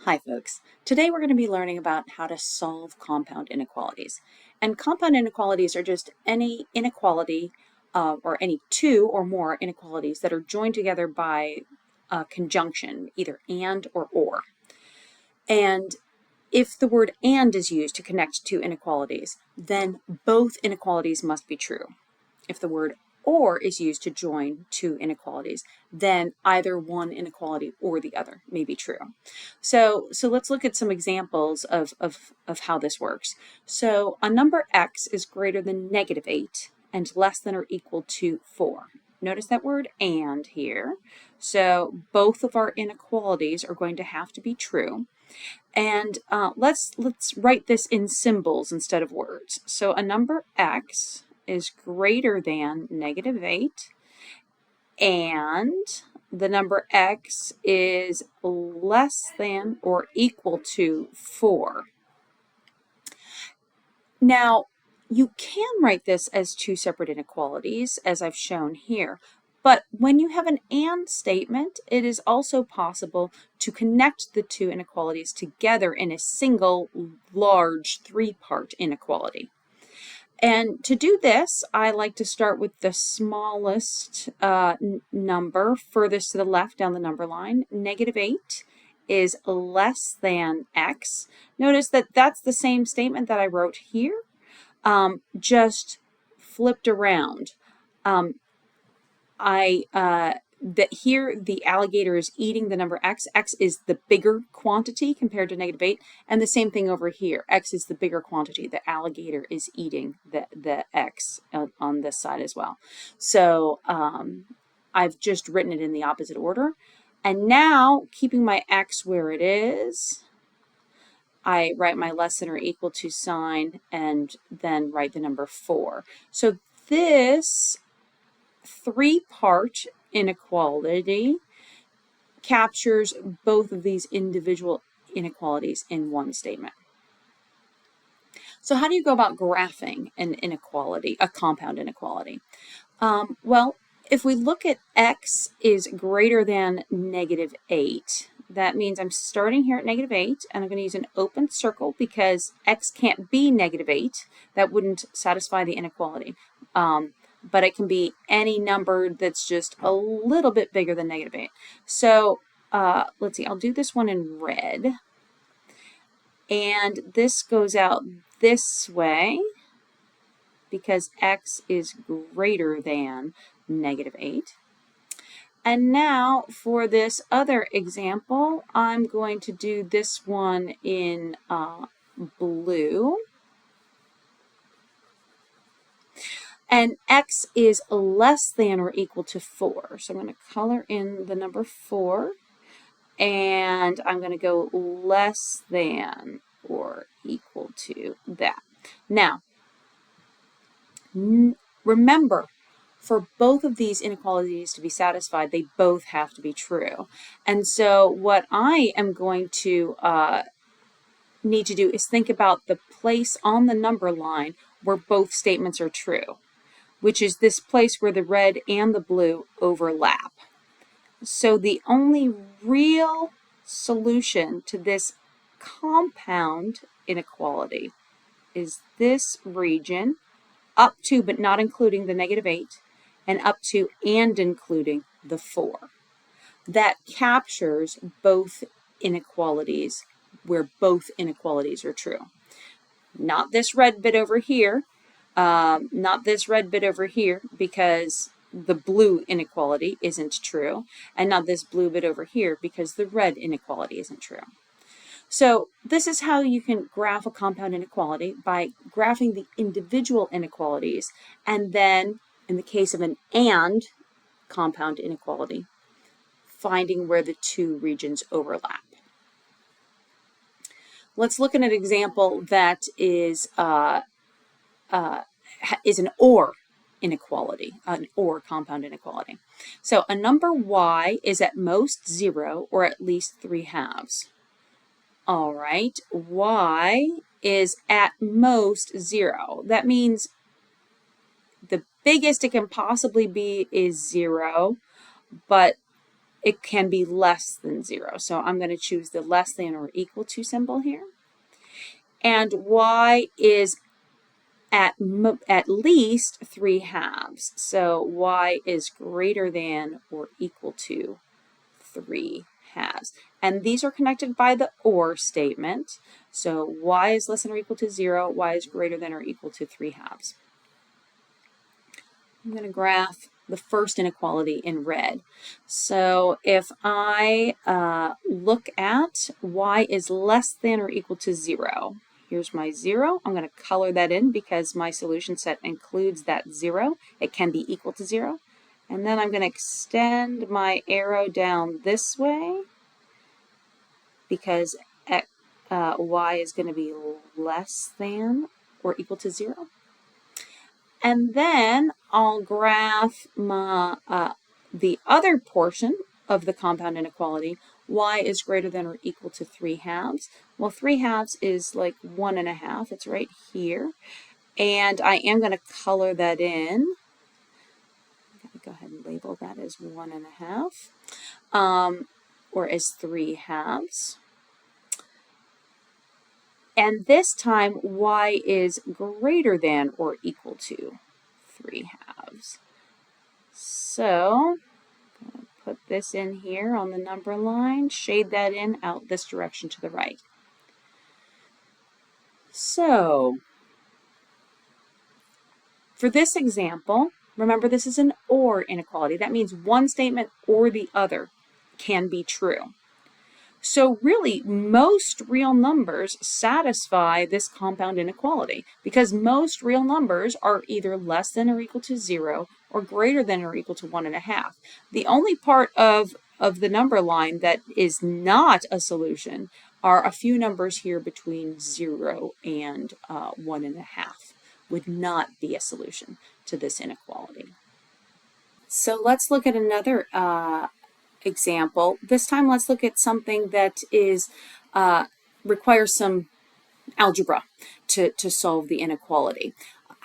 Hi folks, today we're going to be learning about how to solve compound inequalities. And compound inequalities are just any inequality or any two or more inequalities that are joined together by a conjunction, either and or. And if the word and is used to connect two inequalities, then both inequalities must be true. If the word or is used to join two inequalities, then either one inequality or the other may be true. So let's look at some examples of how this works. So a number x is greater than -8 and less than or equal to 4. Notice that word and here. So both of our inequalities are going to have to be true. And let's write this in symbols instead of words. So a number x is greater than -8 and the number x is less than or equal to 4. Now, you can write this as two separate inequalities, as I've shown here, but when you have an and statement, it is also possible to connect the two inequalities together in a single large three-part inequality. And to do this, I like to start with the smallest number furthest to the left down the number line. -8 is less than x. Notice that that's the same statement that I wrote here, just flipped around. That here the alligator is eating the number x. X is the bigger quantity compared to -8, and the same thing over here. X is the bigger quantity. The alligator is eating the x on this side as well. So I've just written it in the opposite order. And now, keeping my x where it is, I write my less than or equal to sign and then write the number 4. So this three-part inequality captures both of these individual inequalities in one statement. So how do you go about graphing an inequality, a compound inequality? Well, if we look at x is greater than -8, that means I'm starting here at -8, and I'm going to use an open circle because x can't be -8. That wouldn't satisfy the inequality. But it can be any number that's just a little bit bigger than -8. So let's see, I'll do this one in red. And this goes out this way because x is greater than -8. And now for this other example, I'm going to do this one in blue. And x is less than or equal to 4. So I'm going to color in the number 4, and I'm going to go less than or equal to that. Now, remember, for both of these inequalities to be satisfied, they both have to be true. And so what I am going to need to do is think about the place on the number line where both statements are true, which is this place where the red and the blue overlap. So the only real solution to this compound inequality is this region, up to but not including the -8, and up to and including the 4. That captures both inequalities where both inequalities are true. Not this red bit over here, not this red bit over here because the blue inequality isn't true, and not this blue bit over here because the red inequality isn't true. So this is how you can graph a compound inequality, by graphing the individual inequalities, and then in the case of an and compound inequality, finding where the two regions overlap. Let's look at an example that is an or inequality, an or compound inequality. So a number y is at most 0 or at least 3/2. All right, y is at most 0. That means the biggest it can possibly be is 0, but it can be less than 0. So I'm going to choose the less than or equal to symbol here. And y is at least 3 halves. So y is greater than or equal to 3 halves. And these are connected by the or statement. So y is less than or equal to 0, y is greater than or equal to 3 halves. I'm going to graph the first inequality in red. So if I look at y is less than or equal to 0, here's my 0. I'm going to color that in because my solution set includes that 0. It can be equal to 0. And then I'm going to extend my arrow down this way because y is going to be less than or equal to 0. And then I'll graph my, the other portion of the compound inequality. Y is greater than or equal to 3 halves. Well, 3 halves is like 1 1/2. It's right here. And I am going to color that in. I'm going to go ahead and label that as 1 1/2, or as 3 halves. And this time, y is greater than or equal to 3 halves. So, I'm going to put this in here on the number line, shade that in out this direction to the right. So, for this example, remember this is an or inequality. That means one statement or the other can be true. So really, most real numbers satisfy this compound inequality because most real numbers are either less than or equal to 0 or greater than or equal to 1 1/2. The only part of the number line that is not a solution are a few numbers here between 0 and 1 1/2 would not be a solution to this inequality. So let's look at another example. This time let's look at something that is requires some algebra to solve the inequality.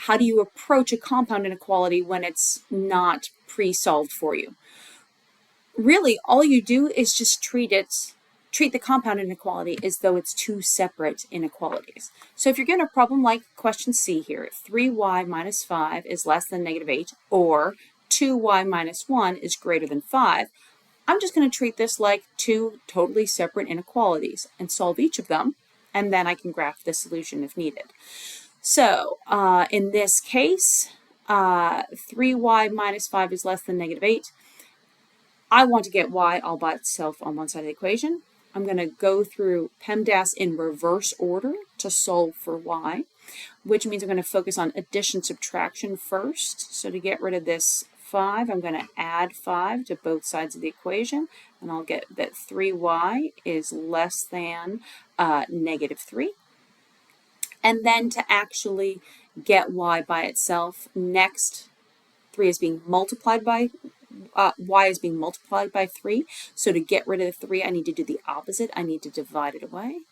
How do you approach a compound inequality when it's not pre-solved for you? Really, all you do is just treat the compound inequality as though it's two separate inequalities. So if you're given a problem like question C here, 3y minus 5 is less than -8, or 2y minus 1 is greater than 5, I'm just going to treat this like two totally separate inequalities and solve each of them, and then I can graph the solution if needed. So in this case, 3y minus 5 is less than -8. I want to get y all by itself on one side of the equation. I'm going to go through PEMDAS in reverse order to solve for y, which means I'm going to focus on addition subtraction first. So to get rid of this 5, I'm going to add 5 to both sides of the equation, and I'll get that 3y is less than -3. And then to actually get y by itself, next 3 is being multiplied by y is being multiplied by 3. So to get rid of the 3, I need to do the opposite. I need to divide it away,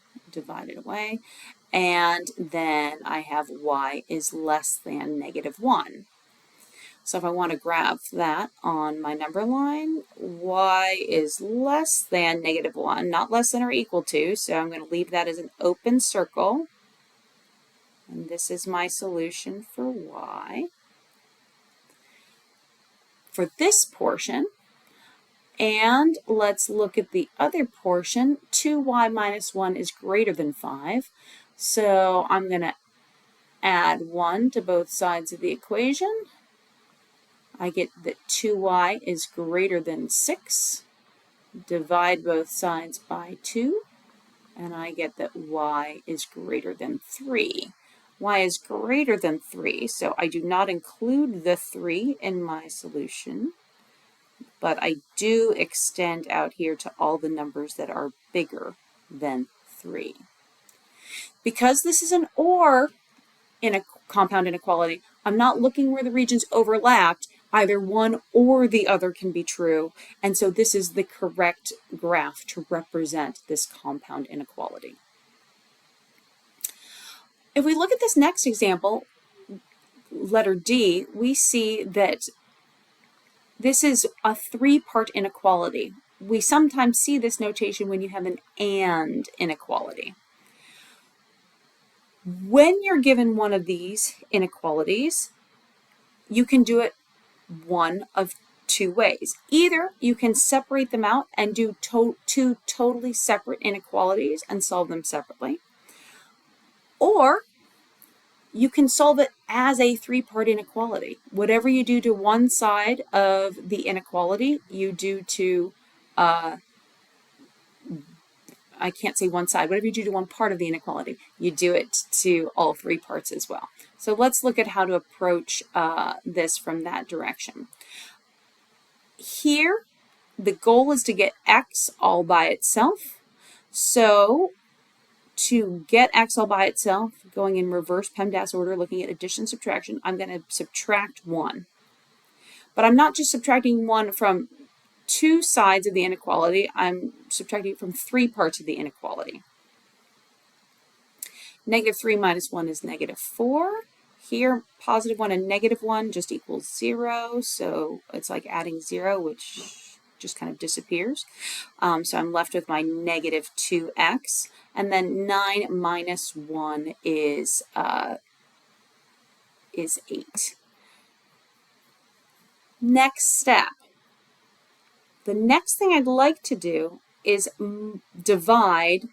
and then I have y is less than -1. So if I want to graph that on my number line, y is less than -1, not less than or equal to, so I'm going to leave that as an open circle. And this is my solution for y. For this portion, and let's look at the other portion, 2y minus 1 is greater than 5. So I'm going to add 1 to both sides of the equation. I get that 2y is greater than 6. Divide both sides by 2, and I get that y is greater than 3. Y is greater than 3, so I do not include the 3 in my solution, but I do extend out here to all the numbers that are bigger than 3. Because this is an or in a compound inequality, I'm not looking where the regions overlapped. Either one or the other can be true, and so this is the correct graph to represent this compound inequality. If we look at this next example, letter D, we see that this is a 3-part inequality. we sometimes see this notation when you have an and inequality. When you're given one of these inequalities, you can do it one of two ways. Either you can separate them out and do two totally separate inequalities and solve them separately, or you can solve it as a three-part inequality. Whatever you do to one side of the inequality, you do to, I can't say one side, whatever you do to one part of the inequality, you do it to all three parts as well. So let's look at how to approach this from that direction. Here, the goal is to get x all by itself. So to get x all by itself, going in reverse PEMDAS order, looking at addition, subtraction, I'm going to subtract 1. But I'm not just subtracting 1 from two sides of the inequality, I'm subtracting it from three parts of the inequality. -3 minus 1 is -4. Here, +1 and -1 just equals 0, so it's like adding 0, which just kind of disappears. So I'm left with my -2x, and then 9 minus 1 is 8. Next step. The next thing I'd like to do is divide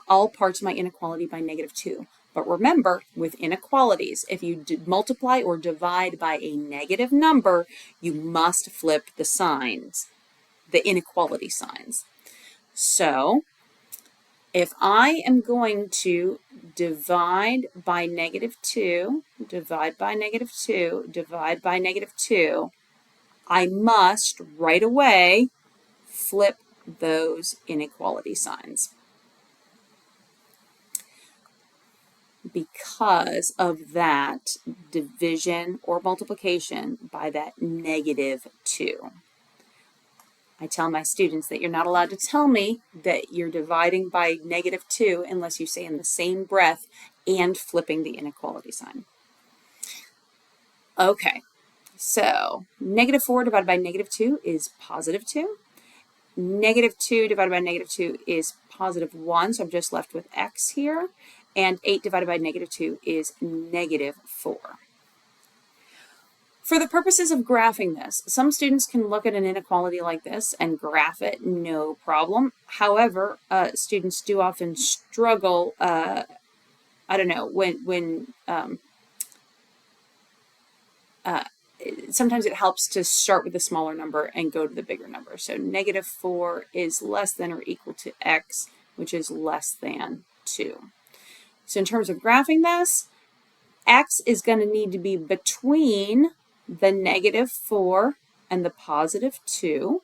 all parts of my inequality by -2. But remember, with inequalities, if you multiply or divide by a negative number, you must flip the signs, the inequality signs. So if I am going to divide by -2, divide by -2, divide by -2, I must right away flip those inequality signs because of that division or multiplication by that -2. I tell my students that you're not allowed to tell me that you're dividing by -2 unless you say in the same breath and flipping the inequality sign. Okay, so -4 divided by -2 is +2. -2 divided by -2 is +1, so I'm just left with x here. And 8 divided by -2 is -4. For the purposes of graphing this, some students can look at an inequality like this and graph it, no problem. However, students do often struggle, I don't know, when sometimes it helps to start with a smaller number and go to the bigger number. So -4 is less than or equal to x, which is less than 2. So in terms of graphing this, x is going to need to be between the -4 and the +2.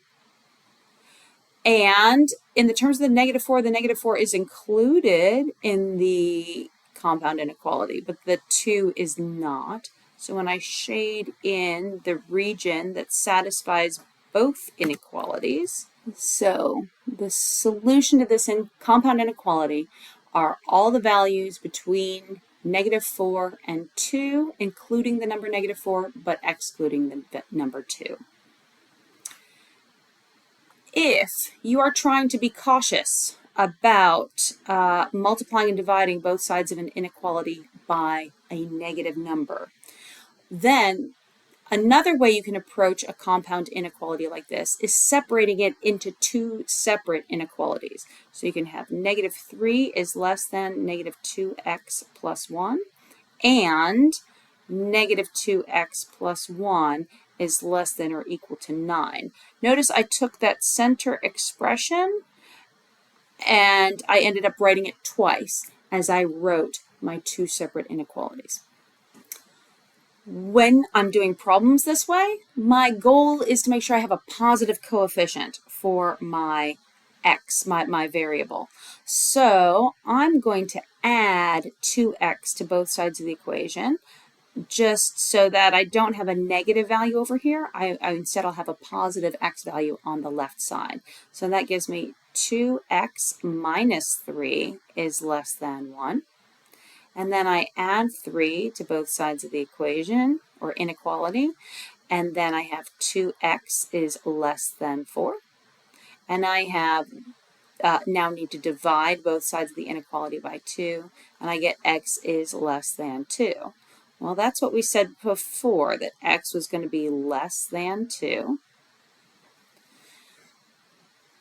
And in the terms of the -4 is included in the compound inequality, but the 2 is not. So when I shade in the region that satisfies both inequalities, so the solution to this compound inequality are all the values between -4 and 2, including the number -4, but excluding the number 2. If you are trying to be cautious about multiplying and dividing both sides of an inequality by a negative number, then another way you can approach a compound inequality like this is separating it into two separate inequalities. So you can have -3 is less than -2x plus 1, and -2x plus 1 is less than or equal to 9. Notice I took that center expression and I ended up writing it twice as I wrote my two separate inequalities. When I'm doing problems this way, my goal is to make sure I have a positive coefficient for my x, my variable. So I'm going to add 2x to both sides of the equation, just so that I don't have a negative value over here. Instead, I'll have a positive x value on the left side. So that gives me 2x minus 3 is less than 1. And then I add 3 to both sides of the equation, or inequality, and then I have 2x is less than 4. and I have now need to divide both sides of the inequality by 2, and I get x is less than 2. Well, that's what we said before, that x was going to be less than 2.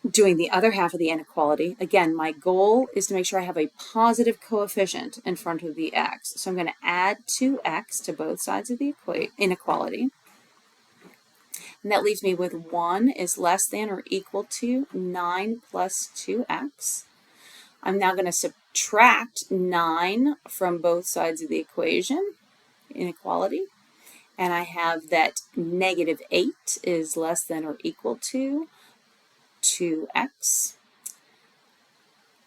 Doing the other half of the inequality, again, my goal is to make sure I have a positive coefficient in front of the x. So I'm going to add 2x to both sides of the inequality. And that leaves me with 1 is less than or equal to 9 plus 2x. I'm now going to subtract 9 from both sides of the inequality. And I have that negative 8 is less than or equal to 2x.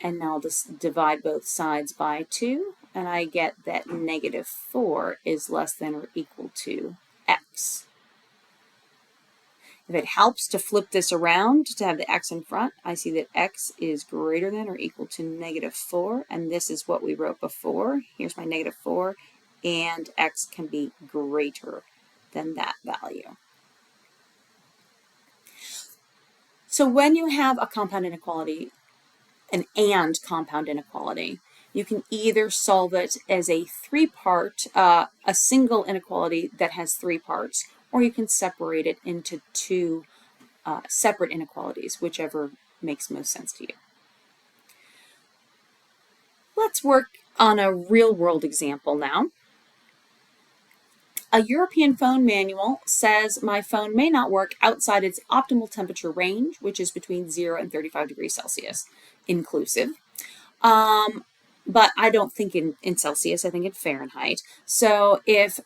And now I'll just divide both sides by 2, and I get that negative 4 is less than or equal to x. If it helps to flip this around to have the x in front, I see that x is greater than or equal to negative 4, and this is what we wrote before. Here's my negative 4, and x can be greater than that value. So when you have a compound inequality, an and compound inequality, you can either solve it as a three-part, a single inequality that has 3 parts, or you can separate it into 2 separate inequalities, whichever makes most sense to you. Let's work on a real-world example now. A European phone manual says my phone may not work outside its optimal temperature range, which is between 0 and 35 degrees Celsius, inclusive. But I don't think in Celsius, I think in Fahrenheit. So if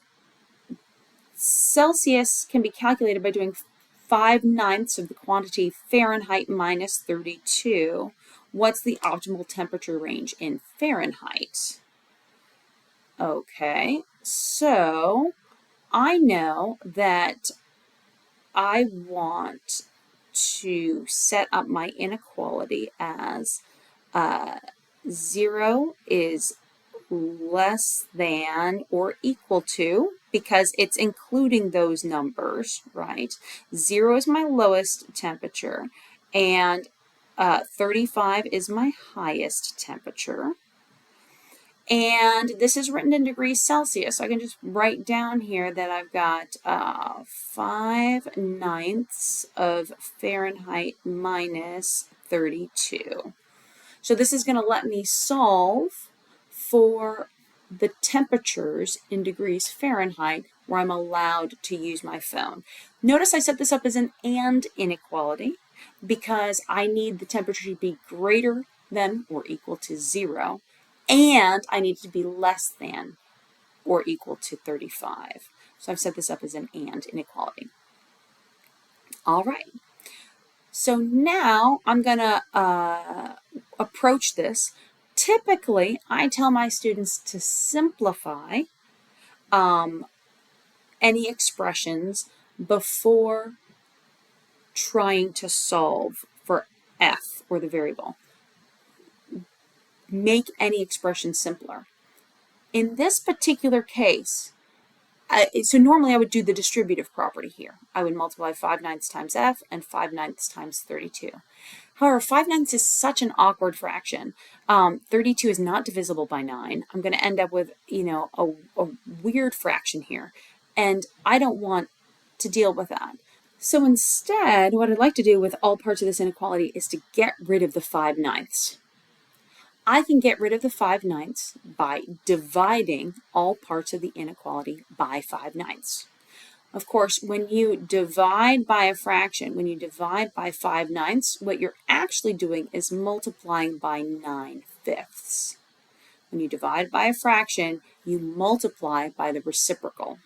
Celsius can be calculated by doing 5/9 of the quantity Fahrenheit minus 32, what's the optimal temperature range in Fahrenheit? Okay, so I know that I want to set up my inequality as 0 is less than or equal to, because it's including those numbers, right? 0 is my lowest temperature, and 35 is my highest temperature. And this is written in degrees Celsius, so I can just write down here that I've got 5/9 of Fahrenheit minus 32. So this is going to let me solve for the temperatures in degrees Fahrenheit where I'm allowed to use my phone. Notice I set this up as an and inequality because I need the temperature to be greater than or equal to 0, and I need it to be less than or equal to 35. So I've set this up as an and inequality. All right. So now I'm going to approach this. Typically, I tell my students to simplify any expressions before trying to solve for f, or the variable. Make any expression simpler. In this particular case, so normally I would do the distributive property here. I would multiply 5/9 times f and 5/9 times 32. However, 5/9 is such an awkward fraction. 32 is not divisible by 9. I'm going to end up with, a weird fraction here, and I don't want to deal with that. So instead, what I'd like to do with all parts of this inequality is to get rid of the 5/9. I can get rid of the 5/9 by dividing all parts of the inequality by 5/9. Of course, when you divide by a fraction, when you divide by 5/9, what you're actually doing is multiplying by 9/5. When you divide by a fraction, you multiply by the reciprocal.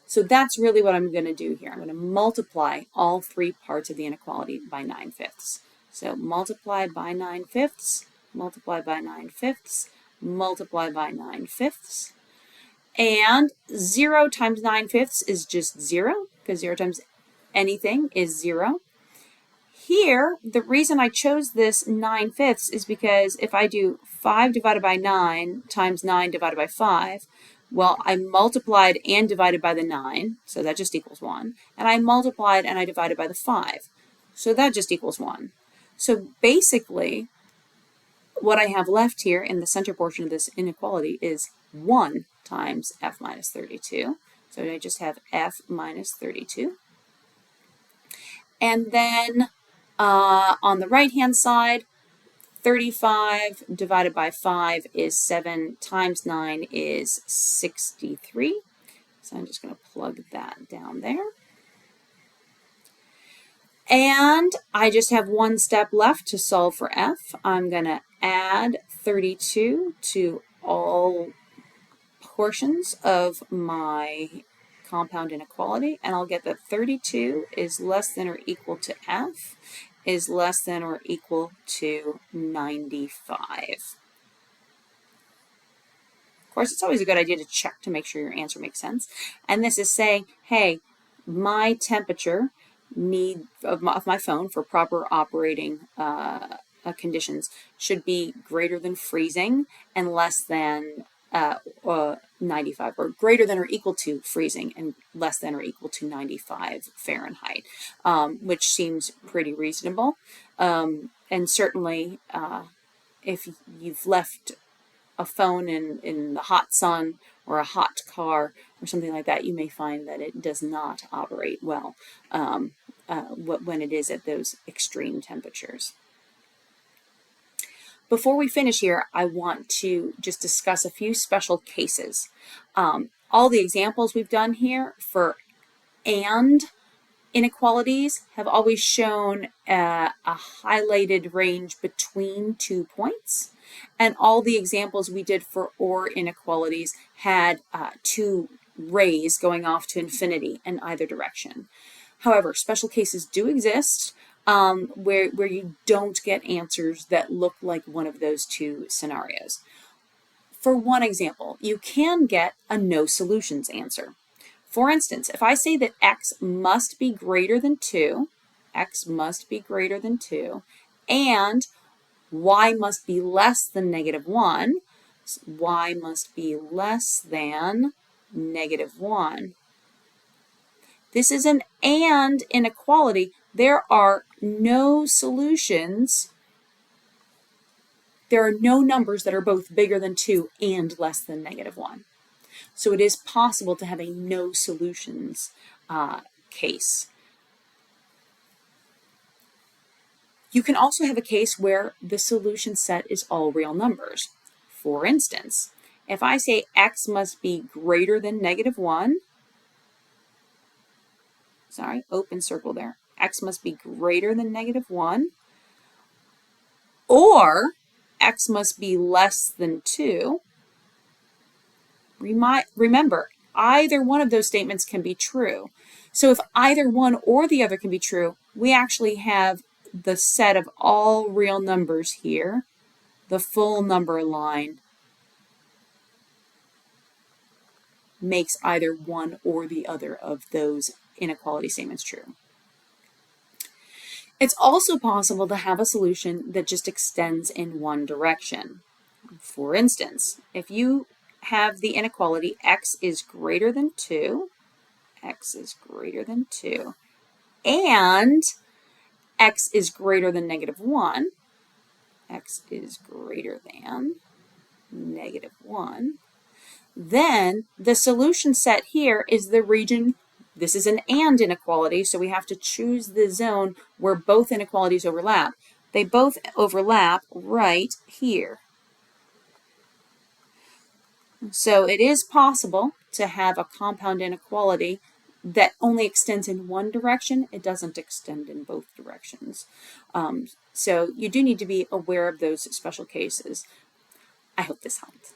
So that's really what I'm going to do here. I'm going to multiply all 3 parts of the inequality by 9/5. So multiply by 9/5, multiply by 9/5, multiply by 9/5. And 0 times 9/5 is just 0, because 0 times anything is 0. Here, the reason I chose this 9/5 is because if I do 5 divided by 9 times 9 divided by 5, well, I multiplied and divided by the 9, so that just equals 1. And I multiplied and I divided by the 5. So that just equals 1. So basically, what I have left here in the center portion of this inequality is 1 times f minus 32. So I just have f minus 32. And then on the right-hand side, 35 divided by 5 is 7 times 9 is 63. So I'm just going to plug that down there. And I just have one step left to solve for f. I'm going to add 32 to all portions of my compound inequality, and I'll get that 32 is less than or equal to f is less than or equal to 95. Of course, it's always a good idea to check to make sure your answer makes sense. And this is saying, hey, my temperature of my phone for proper operating conditions should be greater than freezing and less than 95, or greater than or equal to freezing and less than or equal to 95 Fahrenheit, which seems pretty reasonable. And certainly, if you've left a phone in the hot sun or a hot car or something like that, you may find that it does not operate well when it is at those extreme temperatures. Before we finish here, I want to just discuss a few special cases. All the examples we've done here for and inequalities have always shown a highlighted range between 2 points, and all the examples we did for or inequalities had 2 rays going off to infinity in either direction. However, special cases do exist where you don't get answers that look like one of those 2 scenarios. For one example, you can get a no solutions answer. For instance, if I say that x must be greater than 2, x must be greater than 2, and y must be less than -1, y must be less than -1. This is an and inequality. There are no solutions. There are no numbers that are both bigger than 2 and less than -1. So it is possible to have a no solutions case. You can also have a case where the solution set is all real numbers. For instance, if I say x must be greater than -1, sorry, open circle there, x must be greater than -1, or x must be less than 2, remember, either one of those statements can be true. So if either one or the other can be true, we actually have the set of all real numbers here, the full number line makes either one or the other of those inequality statements true. It's also possible to have a solution that just extends in one direction. For instance, if you have the inequality x is greater than 2, x is greater than 2, and x is greater than -1, x is greater than -1, then the solution set here is the region. This is an and inequality, so we have to choose the zone where both inequalities overlap. They both overlap right here. So it is possible to have a compound inequality that only extends in one direction. It doesn't extend in both directions. So you do need to be aware of those special cases. I hope this helped.